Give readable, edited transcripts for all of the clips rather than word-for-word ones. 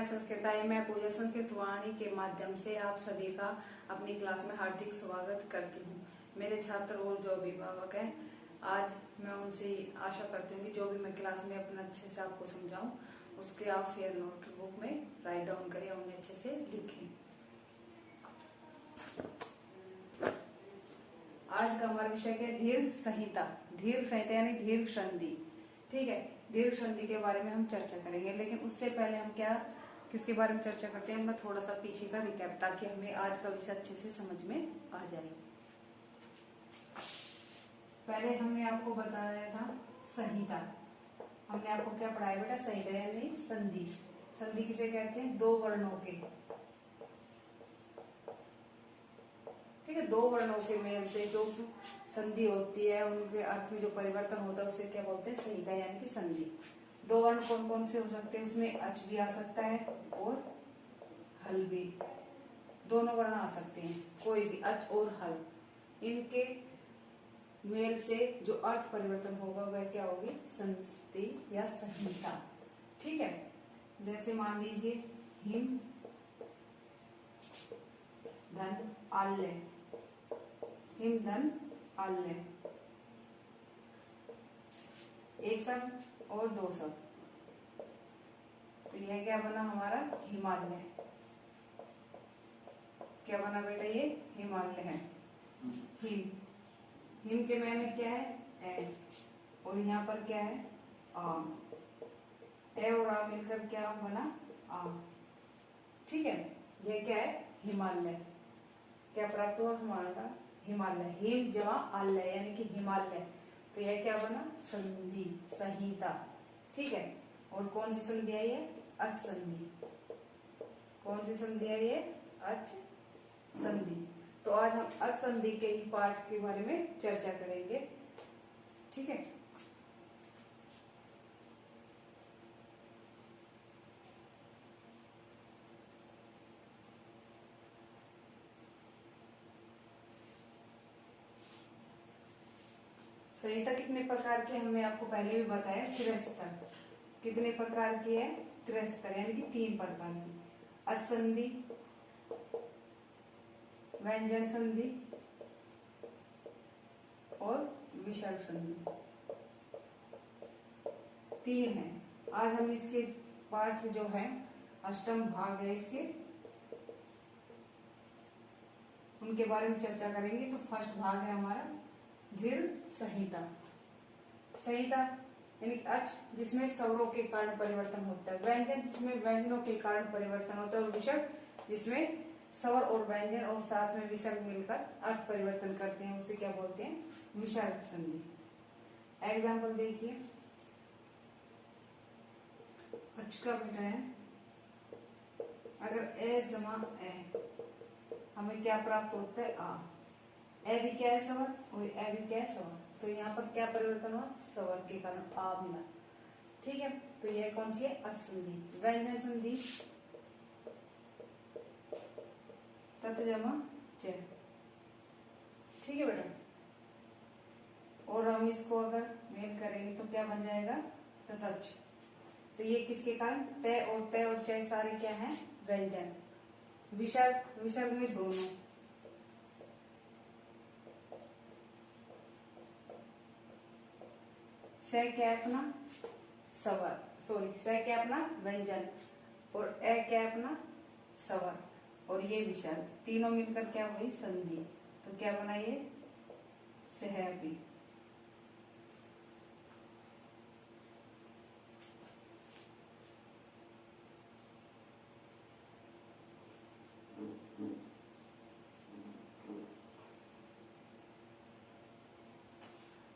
मैं संस्कृताय मैं पूजा संस्कृत वाणी के माध्यम से आप सभी का अपनी क्लास में हार्दिक स्वागत करती हूँ। मेरे छात्र और जो अभिभावक हैं, आज मैं उनसे आशा करती हूँ कि जो भी मैं क्लास में अपना अच्छे से आपको समझाऊं उसके आप फेयर नोटबुक में राइट डाउन करें, उन्हें अच्छे से लिखें। आज का हमारा विषय है दीर्घ संहिता। दीर्घ संहिता यानी दीर्घ संधि। ठीक है, दीर्घ संधि के बारे में हम चर्चा करेंगे, लेकिन उससे पहले हम किसके बारे में चर्चा करते हैं, हम थोड़ा सा पीछे का रिकैप, ताकि हमें आज का विषय अच्छे से समझ में आ जाए। पहले हमने आपको बताया था संहिता। हमने आपको क्या पढ़ाया बेटा? संहिता यानी संधि। संधि किसे कहते हैं? दो वर्णों के, ठीक है, दो वर्णों के मेल से जो संधि होती है, उनके अर्थ में जो परिवर्तन होता है उसे क्या बोलते हैं? संहिता यानी कि संधि। दो वर्ण कौन कौन से हो सकते हैं? उसमें अच भी आ सकता है और हल भी, दोनों वर्ण आ सकते हैं, कोई भी, अच और हल। इनके मेल से जो अर्थ परिवर्तन होगा वह क्या होगी? संधि या संहिता। ठीक है, जैसे मान लीजिए हिम धन आल्य, हिम धन आल्य, एक शब्द और दो शब्द, तो यह क्या बना हमारा? हिमालय। क्या बना बेटा? ये हिमालय है। हिम, हिम के में क्या है? ए, और यहाँ पर क्या है? आ। ए और आ मिलकर क्या बना? आ। ठीक है, ये क्या है? हिमालय। क्या प्राप्त हुआ हमारा? हिमालय। हिम जमा आलय यानी कि हिमालय, तो यह क्या बना? संधि, संहिता। ठीक है, और कौन सी संधि है ये? अच संधि। कौन सी संधि है ये? अच संधि। तो आज हम अच संधि के ही पाठ के बारे में चर्चा करेंगे। ठीक है, संहिता कितने प्रकार की हमने आपको पहले भी बताया, 73। कितने प्रकार की है? 73, यानी कि 3 प्रकार की। अच संधि, व्यंजन संधि और विसर्ग संधि, 3 है। आज हम इसके पाठ जो है, अष्टम भाग है इसके, उनके बारे में चर्चा करेंगे। तो फर्स्ट भाग है हमारा दीर्घ संहिता। संहिता यानी अच जिसमें स्वरों के कारण परिवर्तन होता है, व्यंजन जिसमें व्यंजनों के कारण परिवर्तन होता है, और विसर्ग जिसमें स्वर और व्यंजन और साथ में विसर्ग मिलकर अर्थ परिवर्तन करते हैं, उसे क्या बोलते हैं? विसर्ग संधि। एग्जाम्पल देखिए, अच का बेटा है, अगर ए जमा ए, हमें क्या प्राप्त होता है? आ। ए भी क्या है? स्वर, और ए भी क्या है? स्वर, तो यहाँ पर क्या परिवर्तन हुआ? स्वर के कारण आ मिला। ठीक है, तो यह कौन सी है? अच संधि। व्यंजन संधि, तत जमा च। ठीक है बेटा, और हम इसको अगर मेल करेंगे तो क्या बन जाएगा? ततच। तो ये किसके कारण? तय और च सारे क्या है? व्यंजन। विसर्ग, विसर्ग में दोनों, स क्या अपना? स्वर, सॉरी, स क्या अपना? व्यंजन, और ए क्या अपना? स्वर, और ये विसर्ग, तीनों मिलकर क्या हुई? संधि। तो क्या बना ये? सहपी।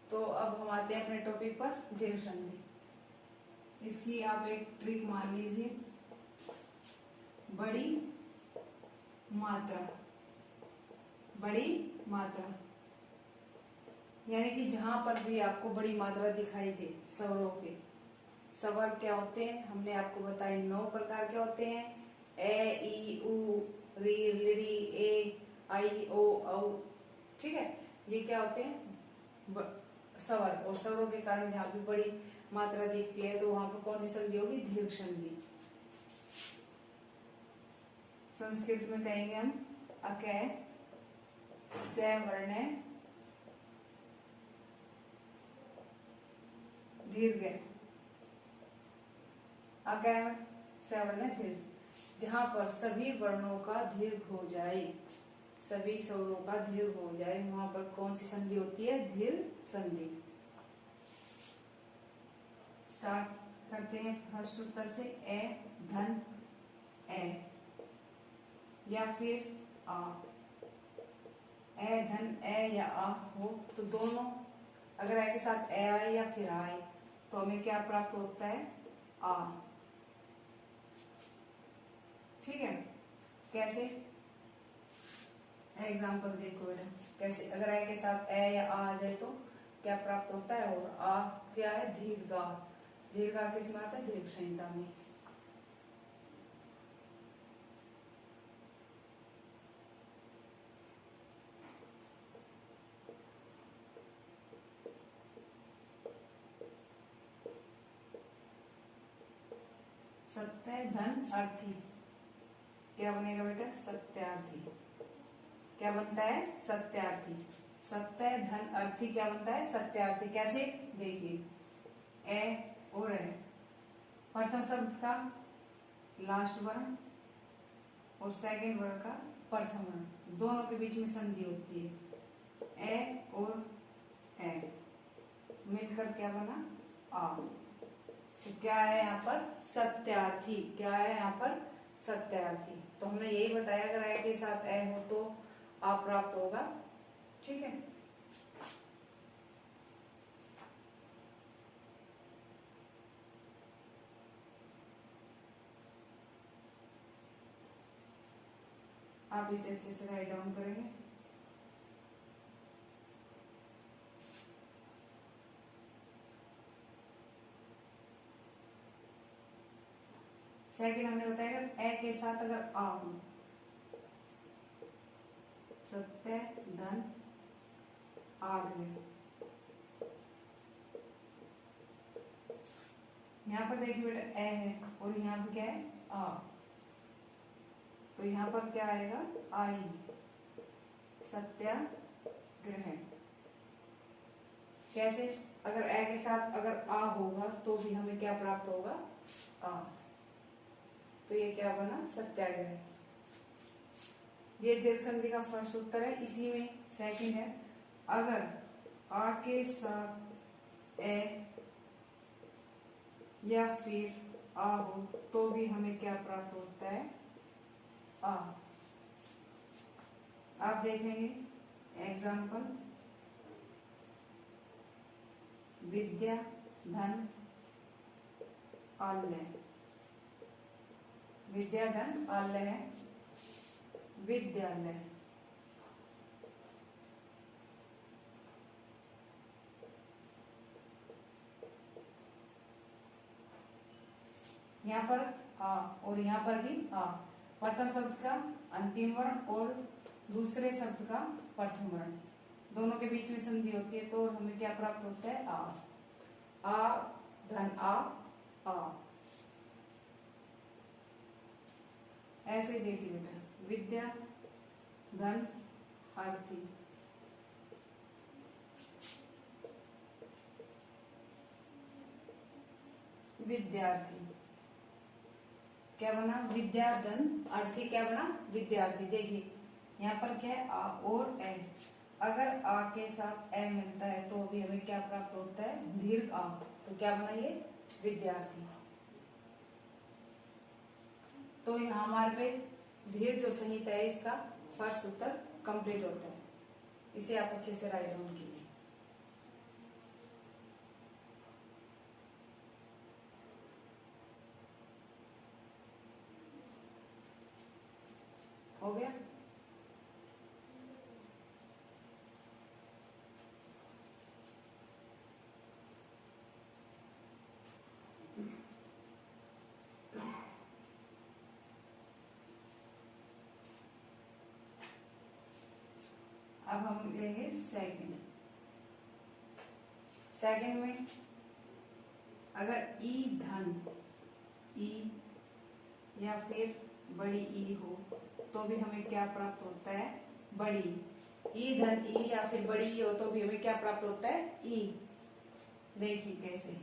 तो अब हम आते हैं अपने टॉपिक पर, दीर्घ संधि। इसकी आप एक ट्रिक मान लीजिए, बड़ी मात्रा। बड़ी मात्रा यानी कि जहां पर भी आपको बड़ी मात्रा दिखाई दे स्वरों के, स्वर क्या होते हैं? हमने आपको बताया 9 प्रकार के होते हैं। ए, ई, उ, री, लिरी, ए, आई, ओ, औ। ठीक है, ये क्या होते हैं? स्वर, और स्वरों के कारण जहां भी बड़ी मात्रा दिखती है तो वहां पर कौन सी संधि होगी? दीर्घ संधि। संस्कृत में कहेंगे हम अकै सवर्ण दीर्घ, अकै सवर्ण दीर्घ, जहां पर सभी वर्णों का दीर्घ हो जाए, सभी स्वरों का दीर्घ हो जाए, वहां पर कौन सी संधि होती है? दीर्घ संधि। स्टार्ट करते हैं फर्स्ट उत्तर से। ए धन ए या फिर आ, ए धन ए या आ हो तो दोनों, अगर ए के साथ ए आए या फिर आए तो हमें क्या प्राप्त होता है? आ। ठीक है, कैसे? एग्जाम्पल देखो बेटा, कैसे? अगर ए के साथ ए या आ जाए तो क्या प्राप्त होता है? और आ क्या है? दीर्घा। दीर्घा किस में आता है? दीर्घ संहिता में। सत्य धन अर्थी क्या बनेगा बेटा? सत्यार्थी। क्या बनता है? सत्यार्थी। सत्य धन अर्थी क्या बनता है? सत्यार्थी। कैसे? देखिए, ए और ए, प्रथम शब्द का लास्ट वर्ण और सेकंड वर्ण का प्रथम वर्ण, दोनों के बीच में संधि होती है। ए और ए मिलकर क्या बना? आ। तो क्या है यहाँ पर? सत्यार्थी। क्या है यहाँ पर? सत्यार्थी। तो हमने यही बताया, अगर ए के साथ ए हो तो आ प्राप्त होगा। ठीक है, आप इसे अच्छे से राइट डाउन करेंगे। सेकंड हमने बताया, अगर ए के साथ अगर आ हो, सत्य धन आग्रह। यहाँ पर देखिए बेटा, ए है और यहाँ पर क्या है? आ। तो यहाँ पर क्या आएगा? आई। सत्याग्रह। कैसे? अगर ए के साथ अगर आ होगा तो भी हमें क्या प्राप्त होगा? आ। तो ये क्या बना? सत्याग्रह। ये दीर्घ संधि का फर्स्ट उत्तर है। इसी में सेकंड है, अगर आ के साथ ए या फिर आ हो तो भी हमें क्या प्राप्त होता है? आ। आप देखेंगे एग्जाम्पल, विद्या धन आल्य। विद्या धन आल्य है विद्यालय। यहाँ पर आ और यहाँ पर भी आ, प्रथम शब्द का अंतिम वर्ण और दूसरे शब्द का प्रथम वर्ण, दोनों के बीच में संधि होती है, तो हमें क्या प्राप्त होता है? आ धन आ। ऐसे देखिए बेटा, विद्या धन अर्थी। विद्यार्थी क्या बना? विद्या धन अर्थी क्या बना? विद्यार्थी। देखिए यहाँ पर क्या है? आ और ए। अगर आ के साथ ए मिलता है तो भी हमें क्या प्राप्त होता है? दीर्घ आ। तो क्या बना? ये विद्यार्थी। तो यहाँ हमारे पे दीर्घ जो संहिता है इसका फर्स्ट उत्तर कंप्लीट होता है। इसे आप अच्छे से राइट डाउन कीजिए। हो गया? अब हम लेंगे सेकंड। सेकंड में अगर ई धन ई या फिर बड़ी ई हो तो भी हमें क्या प्राप्त होता है? बड़ी ई धन ई, या फिर बड़ी ई हो तो भी हमें क्या प्राप्त होता है? ई। देखिए कैसे,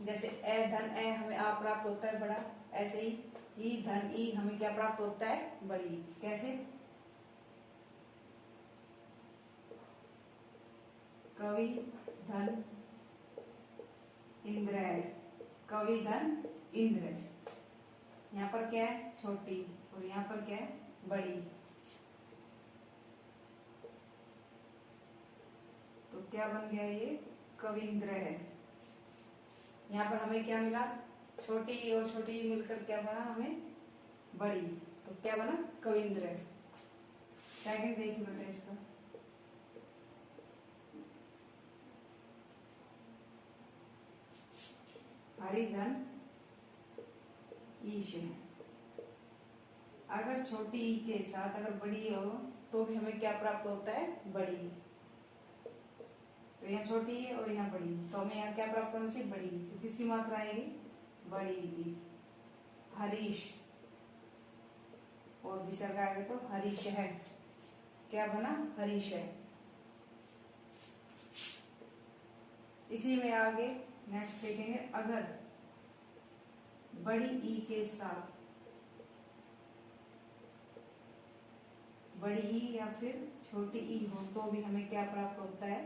जैसे ए धन ए हमें आ प्राप्त होता है बड़ा, ऐसे ही ई धन ई हमें क्या प्राप्त होता है? बड़ी। कैसे? कवि धन इंद्र, कवि धन इंद्र। यहाँ पर क्या है? छोटी, और यहाँ पर क्या है? बड़ी। तो क्या बन गया? ये कविंद्र है। यहाँ पर हमें क्या मिला? छोटी और छोटी मिलकर क्या बना? हमें बड़ी। तो क्या बना? कविंद्र। सेकंड देखिए बेटा इसका, हरिधन ईश। अगर छोटी ई के साथ अगर बड़ी हो तो भी हमें क्या प्राप्त होता है? बड़ी। तो यहाँ छोटी है और यहाँ बड़ी, तो हमें यहाँ क्या प्राप्त होना चाहिए? बड़ी। तो किसकी मात्रा आएगी? बड़ी की। हरीश, और विसर्ग आएगा तो हरीश है। क्या बना? हरीश है। इसी में आगे नेक्स्ट देखेंगे, अगर बड़ी ई के साथ बड़ी ई या फिर छोटी ई हो तो भी हमें क्या प्राप्त होता है?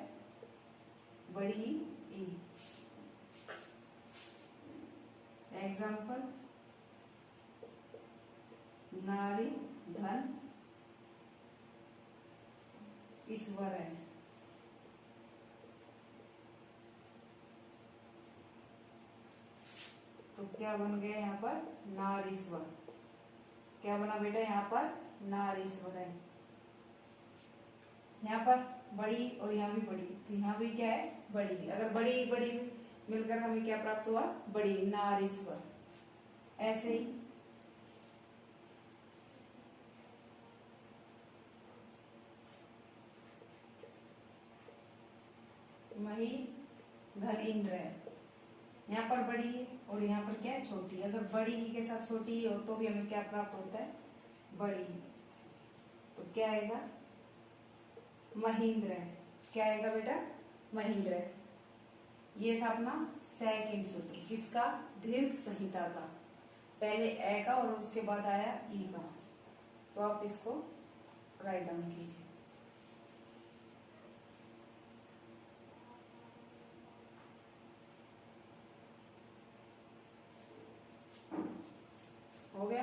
बड़ी ई। एग्जाम्पल, नारी धन ईश्वर है। तो क्या बन गया यहाँ पर? नारीश्वर। क्या बना बेटा? यहाँ पर नारीश्वर है। यहाँ पर बड़ी और यहाँ भी बड़ी, तो यहाँ भी क्या है? बड़ी। अगर बड़ी बड़ी मिलकर हमें क्या प्राप्त हुआ? बड़ी, नारीश्वर। ऐसे ही मही धन इंद्र है। यहाँ पर बड़ी है और यहाँ पर क्या है? छोटी। अगर बड़ी ही के साथ छोटी ही हो तो भी हमें क्या प्राप्त होता है? बड़ी। तो क्या आएगा? महेंद्र। क्या आएगा बेटा? महेंद्र। ये था अपना सेकंड सूत्र, किसका? दीर्घ संहिता का। पहले ए का और उसके बाद आया ई का। तो आप इसको राइट डाउन कीजिए। हो गया?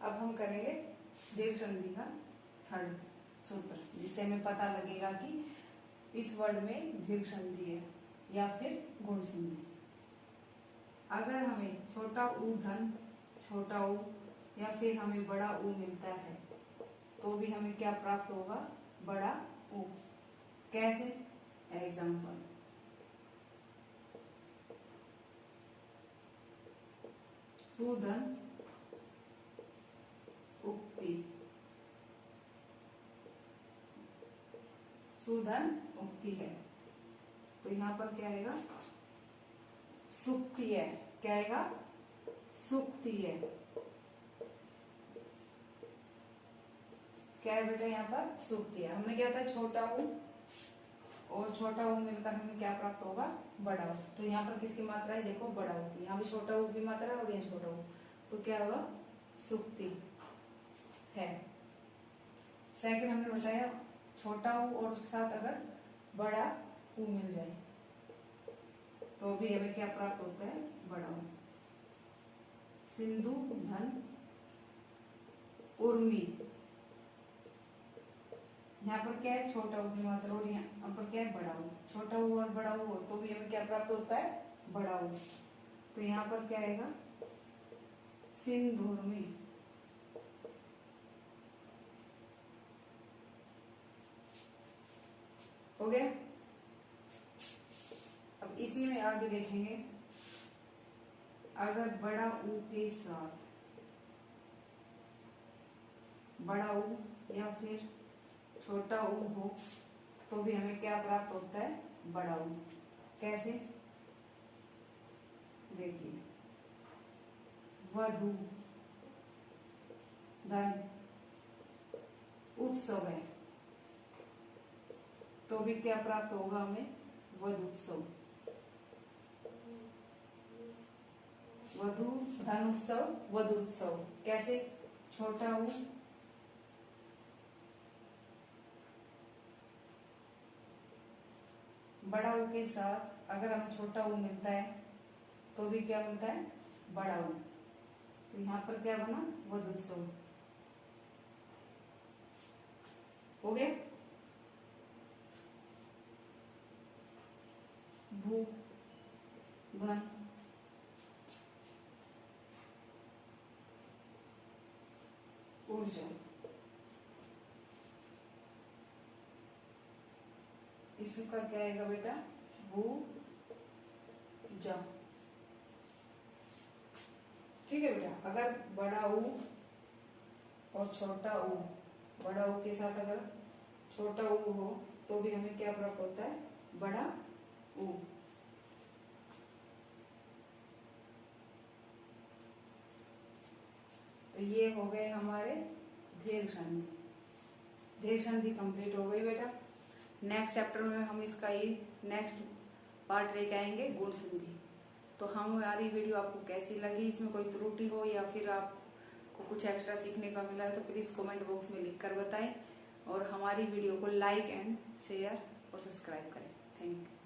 अब हम करेंगे दीर्घ संधि का थर्ड सूत्र, जिससे हमें पता लगेगा कि इस वर्ड में दीर्घ संधि है या फिर गुण संधि। अगर हमें छोटा ऊ धन छोटा ऊ या फिर हमें बड़ा ऊ मिलता है तो भी हमें क्या प्राप्त होगा? बड़ा ऊ। कैसे? एग्जाम्पल, सुधन उक्ति। सुधन उक्ति है तो यहाँ पर क्या आएगा? सुक्ति है। क्या आएगा? सुक्ति है। क्या है बेटा? यहाँ पर सुक्ति है। हमने क्या था? छोटा ऊ और छोटा ऊ मिलकर हमें क्या प्राप्त होगा? बड़ा ऊ। तो यहाँ पर किसकी मात्रा है? देखो, बड़ा ऊ। यहाँ भी छोटा ऊ की मात्रा है और यहाँ छोटा ऊ, तो क्या होगा? सुक्ति है। सेकंड हमने बताया, छोटा ऊ और उसके साथ अगर बड़ा ऊ मिल जाए तो भी हमें क्या प्राप्त होता है? बड़ा ऊ। सिंधु धन उर्मी। यहाँ पर क्या है? छोटा ऊ की मात्रा और यहाँ पर क्या है? बड़ा ऊ। छोटा ऊ और बड़ा ऊ हो तो भी हमें क्या प्राप्त होता है? बड़ा ऊ। तो यहाँ पर क्या आएगा? सिंधुर्मी। हो गया? अब इसी में आगे देखेंगे, अगर बड़ा ऊ के साथ बड़ा ऊ या फिर छोटा ऊ हो तो भी हमें क्या प्राप्त होता है? बड़ा ऊ। कैसे? देखिए, वधू धन उत्सव है तो भी क्या प्राप्त होगा हमें? वधूत्सव। वधू धन उत्सव वधूत्सव। कैसे? छोटा ऊ बड़ा ऊ के साथ अगर हमें छोटा ऊ मिलता है तो भी क्या मिलता है? बड़ा ऊ। तो यहाँ पर क्या बना? वधूत्सव। हो गया? भू धन ऊर्जा। इसका क्या आएगा बेटा? भू जा। ठीक है बेटा। अगर बड़ा ऊ और छोटा ऊ, बड़ा ऊ के साथ अगर छोटा ऊ हो तो भी हमें क्या प्राप्त होता है? बड़ा ऊ। तो ये हो गए हमारे दीर्घ संधि। दीर्घ संधि कंप्लीट हो गई बेटा। नेक्स्ट चैप्टर में हम इसका ये नेक्स्ट पार्ट लेके आएंगे, गुण संधि। तो हमारी वीडियो आपको कैसी लगी, इसमें कोई त्रुटि हो या फिर आपको कुछ एक्स्ट्रा सीखने का मिला है तो प्लीज कमेंट बॉक्स में लिखकर बताएं और हमारी वीडियो को लाइक एंड शेयर और सब्सक्राइब करें। Thank you.